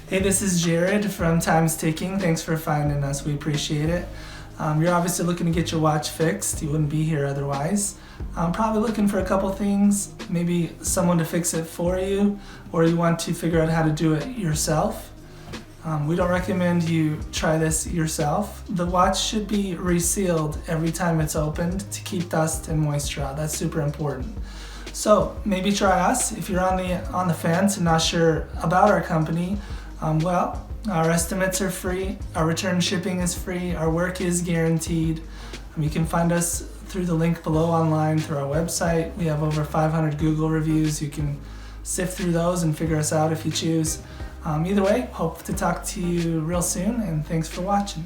Hey, this is Jared from Time's Ticking. Thanks for finding us. We appreciate it. You're obviously looking to get your watch fixed. You wouldn't be here otherwise. I'm probably looking for a couple things, maybe someone to fix it for you, or you want to figure out how to do it yourself. We don't recommend you try this yourself. The watch should be resealed every time it's opened to keep dust and moisture out. That's super important. So maybe try us. If you're on the fence and not sure about our company, our estimates are free, our return shipping is free, our work is guaranteed. You can find us through the link below online through our website. We have over 500 Google reviews. You can sift through those and figure us out if you choose. Either way, hope to talk to you real soon, and thanks for watching.